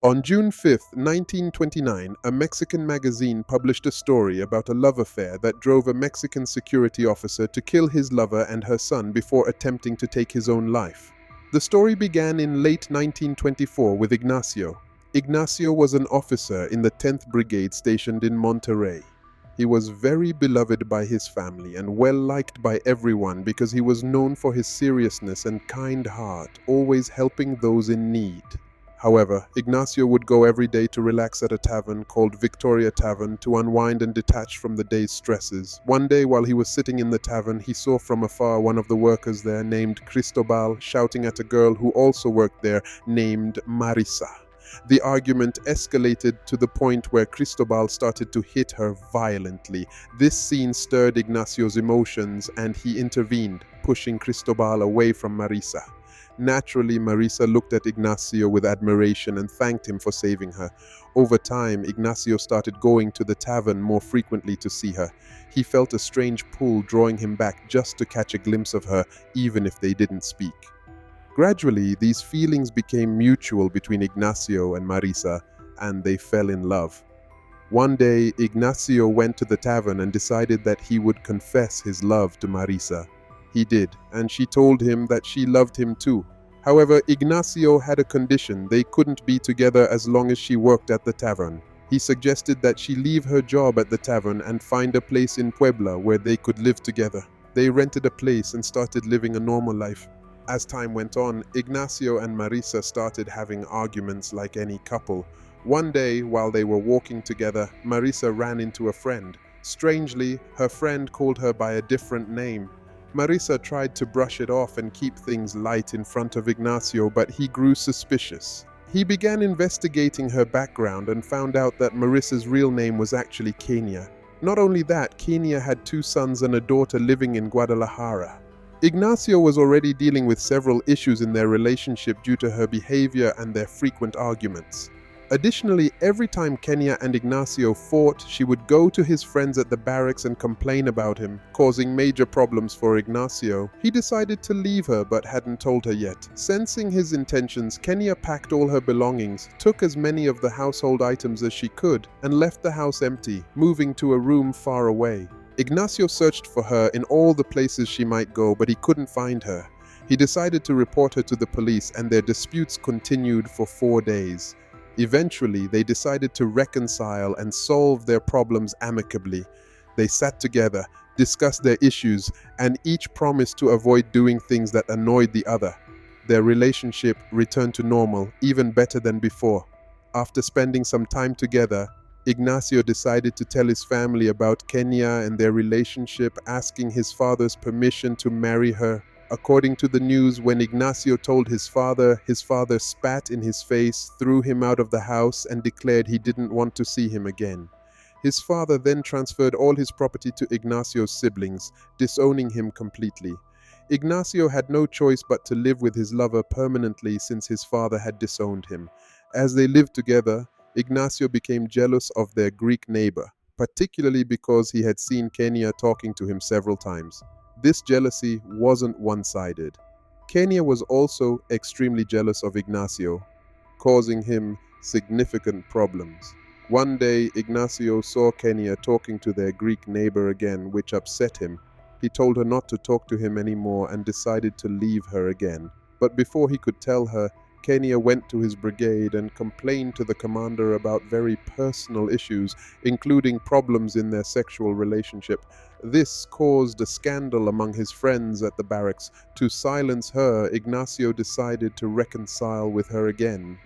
On June 5, 1929, a Mexican magazine published a story about a love affair that drove a Mexican security officer to kill his lover and her son before attempting to take his own life. The story began in late 1924 with Ignacio. Ignacio was an officer in the 10th Brigade stationed in Monterrey. He was very beloved by his family and well liked by everyone because he was known for his seriousness and kind heart, always helping those in need. However, Ignacio would go every day to relax at a tavern called Victoria Tavern to unwind and detach from the day's stresses. One day, while he was sitting in the tavern, he saw from afar one of the workers there named Cristobal shouting at a girl who also worked there named Marisa. The argument escalated to the point where Cristobal started to hit her violently. This scene stirred Ignacio's emotions and he intervened, pushing Cristobal away from Marisa. Naturally, Marisa looked at Ignacio with admiration and thanked him for saving her. Over time, Ignacio started going to the tavern more frequently to see her. He felt a strange pull drawing him back just to catch a glimpse of her, even if they didn't speak. Gradually, these feelings became mutual between Ignacio and Marisa, and they fell in love. One day, Ignacio went to the tavern and decided that he would confess his love to Marisa. He did, and she told him that she loved him too. However, Ignacio had a condition: they couldn't be together as long as she worked at the tavern. He suggested that she leave her job at the tavern and find a place in Puebla where they could live together. They rented a place and started living a normal life. As time went on, Ignacio and Marisa started having arguments like any couple. One day, while they were walking together, Marisa ran into a friend. Strangely, her friend called her by a different name. Marisa tried to brush it off and keep things light in front of Ignacio, but he grew suspicious. He began investigating her background and found out that Marisa's real name was actually Kenia. Not only that, Kenia had 2 sons and a daughter living in Guadalajara. Ignacio was already dealing with several issues in their relationship due to her behavior and their frequent arguments. Additionally, every time Kenya and Ignacio fought, she would go to his friends at the barracks and complain about him, causing major problems for Ignacio. He decided to leave her but hadn't told her yet. Sensing his intentions, Kenya packed all her belongings, took as many of the household items as she could, and left the house empty, moving to a room far away. Ignacio searched for her in all the places she might go, but he couldn't find her. He decided to report her to the police, and their disputes continued for 4 days. Eventually, they decided to reconcile and solve their problems amicably. They sat together, discussed their issues, and each promised to avoid doing things that annoyed the other. Their relationship returned to normal, even better than before. After spending some time together, Ignacio decided to tell his family about Kenya and their relationship, asking his father's permission to marry her. According to the news, when Ignacio told his father spat in his face, threw him out of the house, and declared he didn't want to see him again. His father then transferred all his property to Ignacio's siblings, disowning him completely. Ignacio had no choice but to live with his lover permanently since his father had disowned him. As they lived together, Ignacio became jealous of their Greek neighbor, particularly because he had seen Kenya talking to him several times. This jealousy wasn't one-sided. Kenya was also extremely jealous of Ignacio, causing him significant problems. One day, Ignacio saw Kenya talking to their Greek neighbor again, which upset him. He told her not to talk to him anymore and decided to leave her again. But before he could tell her, Kenya went to his brigade and complained to the commander about very personal issues, including problems in their sexual relationship. This caused a scandal among his friends at the barracks. To silence her, Ignacio decided to reconcile with her again.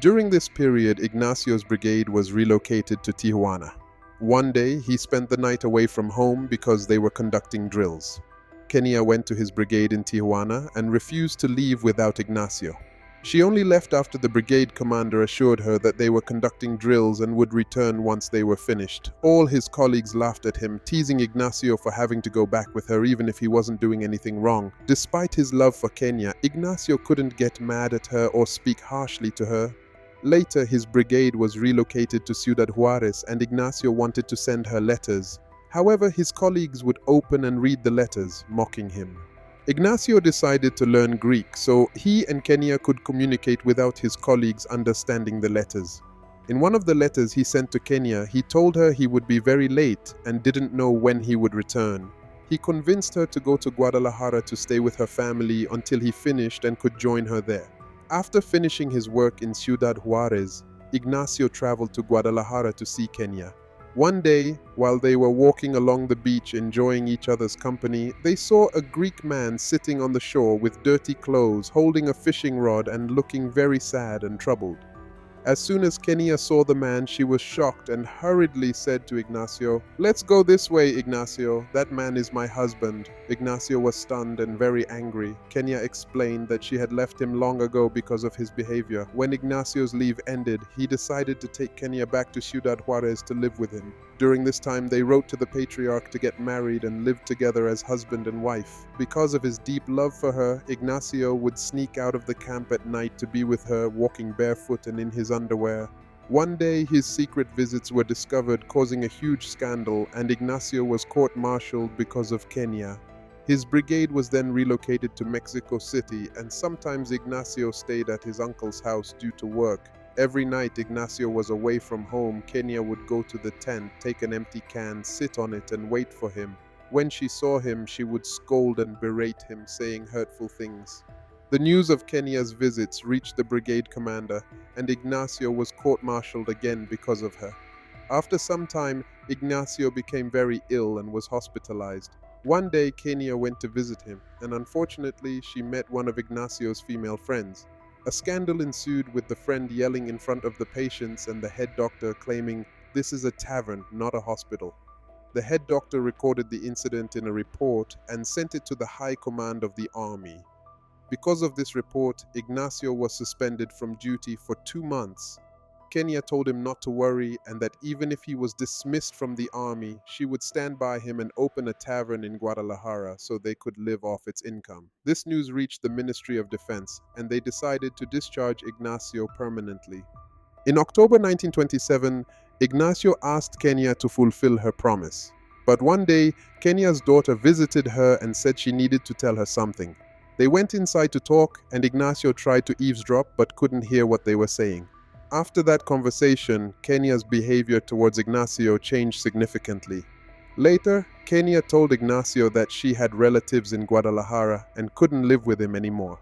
During this period, Ignacio's brigade was relocated to Tijuana. One day, he spent the night away from home because they were conducting drills. Kenya went to his brigade in Tijuana and refused to leave without Ignacio. She only left after the brigade commander assured her that they were conducting drills and would return once they were finished. All his colleagues laughed at him, teasing Ignacio for having to go back with her even if he wasn't doing anything wrong. Despite his love for Kenya, Ignacio couldn't get mad at her or speak harshly to her. Later, his brigade was relocated to Ciudad Juarez and Ignacio wanted to send her letters. However, his colleagues would open and read the letters, mocking him. Ignacio decided to learn Greek so he and Kenya could communicate without his colleagues understanding the letters. In one of the letters he sent to Kenya, he told her he would be very late and didn't know when he would return. He convinced her to go to Guadalajara to stay with her family until he finished and could join her there. After finishing his work in Ciudad Juarez, Ignacio traveled to Guadalajara to see Kenya. One day, while they were walking along the beach enjoying each other's company, they saw a Greek man sitting on the shore with dirty clothes, holding a fishing rod and looking very sad and troubled. As soon as Kenya saw the man, she was shocked and hurriedly said to Ignacio, "Let's go this way, Ignacio. That man is my husband." Ignacio was stunned and very angry. Kenya explained that she had left him long ago because of his behavior. When Ignacio's leave ended, he decided to take Kenya back to Ciudad Juarez to live with him. During this time, they wrote to the patriarch to get married and live together as husband and wife. Because of his deep love for her, Ignacio would sneak out of the camp at night to be with her, walking barefoot and in his underwear. One day, his secret visits were discovered, causing a huge scandal, and Ignacio was court-martialed because of Kenya. His brigade was then relocated to Mexico City, and sometimes Ignacio stayed at his uncle's house due to work. Every night Ignacio was away from home, Kenya would go to the tent, take an empty can, sit on it and wait for him. When she saw him, she would scold and berate him, saying hurtful things. The news of Kenya's visits reached the brigade commander, and Ignacio was court-martialed again because of her. After some time, Ignacio became very ill and was hospitalized. One day, Kenya went to visit him, and unfortunately, she met one of Ignacio's female friends. A scandal ensued with the friend yelling in front of the patients and the head doctor claiming, "This is a tavern, not a hospital." The head doctor recorded the incident in a report and sent it to the high command of the army. Because of this report, Ignacio was suspended from duty for 2 months. Kenya told him not to worry and that even if he was dismissed from the army, she would stand by him and open a tavern in Guadalajara so they could live off its income. This news reached the Ministry of Defense, and they decided to discharge Ignacio permanently. In October 1927, Ignacio asked Kenya to fulfill her promise. But one day, Kenya's daughter visited her and said she needed to tell her something. They went inside to talk, and Ignacio tried to eavesdrop but couldn't hear what they were saying. After that conversation, Kenya's behavior towards Ignacio changed significantly. Later, Kenya told Ignacio that she had relatives in Guadalajara and couldn't live with him anymore.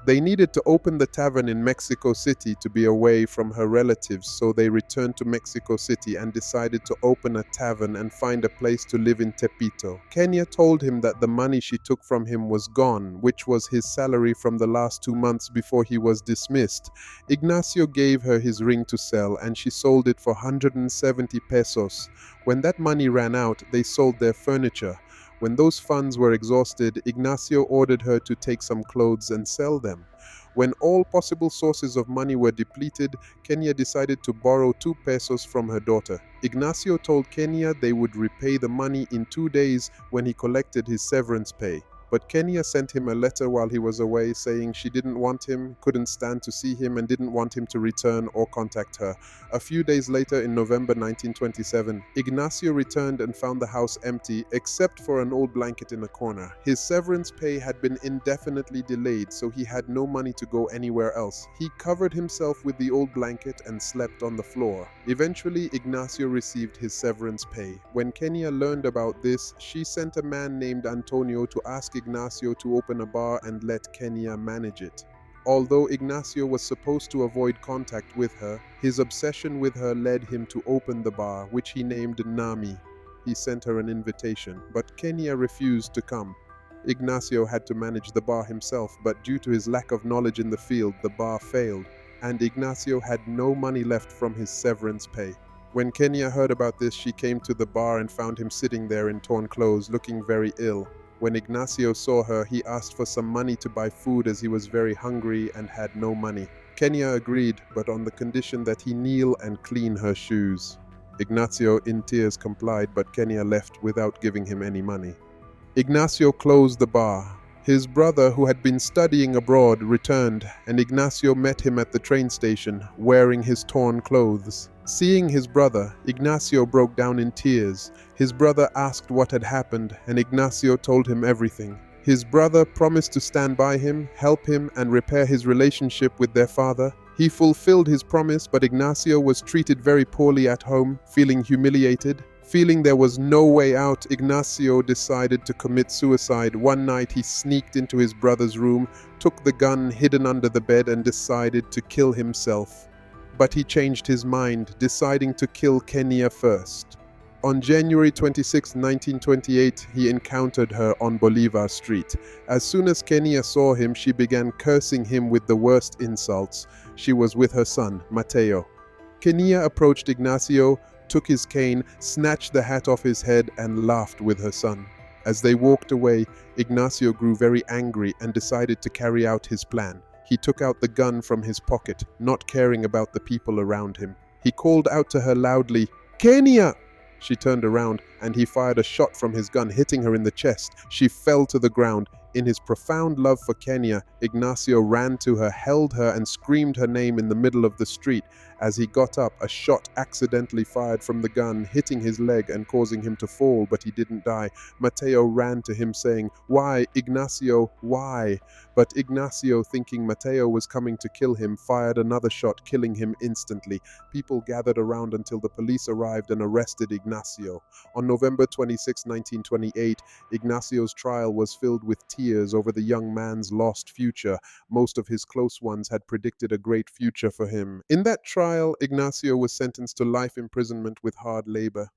They needed to open the tavern in Mexico City to be away from her relatives, so they returned to Mexico City and decided to open a tavern and find a place to live in Tepito. Kenya told him that the money she took from him was gone, which was his salary from the last 2 months before he was dismissed. Ignacio gave her his ring to sell, and she sold it for 170 pesos. When that money ran out, they sold their furniture. When those funds were exhausted, Ignacio ordered her to take some clothes and sell them. When all possible sources of money were depleted, Kenya decided to borrow 2 pesos from her daughter. Ignacio told Kenya they would repay the money in 2 days when he collected his severance pay. But Kenya sent him a letter while he was away saying she didn't want him, couldn't stand to see him, and didn't want him to return or contact her. A few days later, in November 1927, Ignacio returned and found the house empty except for an old blanket in a corner. His severance pay had been indefinitely delayed, so he had no money to go anywhere else. He covered himself with the old blanket and slept on the floor. Eventually, Ignacio received his severance pay. When Kenya learned about this, she sent a man named Antonio to ask Ignacio to open a bar and let Kenya manage it. Although Ignacio was supposed to avoid contact with her, his obsession with her led him to open the bar, which he named Nami. He sent her an invitation, but Kenya refused to come. Ignacio had to manage the bar himself, but due to his lack of knowledge in the field, the bar failed, and Ignacio had no money left from his severance pay. When Kenya heard about this, she came to the bar and found him sitting there in torn clothes, looking very ill. When Ignacio saw her, he asked for some money to buy food as he was very hungry and had no money. Kenya agreed, but on the condition that he kneel and clean her shoes. Ignacio, in tears, complied, but Kenya left without giving him any money. Ignacio closed the bar. His brother, who had been studying abroad, returned, and Ignacio met him at the train station, wearing his torn clothes. Seeing his brother, Ignacio broke down in tears. His brother asked what had happened, and Ignacio told him everything. His brother promised to stand by him, help him, and repair his relationship with their father. He fulfilled his promise, but Ignacio was treated very poorly at home, feeling humiliated. Feeling there was no way out, Ignacio decided to commit suicide. One night, he sneaked into his brother's room, took the gun hidden under the bed, and decided to kill himself. But he changed his mind, deciding to kill Kenya first. On January 26, 1928, he encountered her on Bolivar Street. As soon as Kenya saw him, she began cursing him with the worst insults. She was with her son, Mateo. Kenya approached Ignacio, took his cane, snatched the hat off his head, and laughed with her son. As they walked away, Ignacio grew very angry and decided to carry out his plan. He took out the gun from his pocket, not caring about the people around him. He called out to her loudly, "Kenya!" She turned around and he fired a shot from his gun, hitting her in the chest. She fell to the ground. In his profound love for Kenya, Ignacio ran to her, held her, and screamed her name in the middle of the street. As he got up, a shot accidentally fired from the gun, hitting his leg and causing him to fall, but he didn't die. Mateo ran to him saying, "Why, Ignacio, why?" But Ignacio, thinking Mateo was coming to kill him, fired another shot, killing him instantly. People gathered around until the police arrived and arrested Ignacio. On November 26, 1928, Ignacio's trial was filled with tears over the young man's lost future. Most of his close ones had predicted a great future for him. In that trial, Ignacio was sentenced to life imprisonment with hard labor.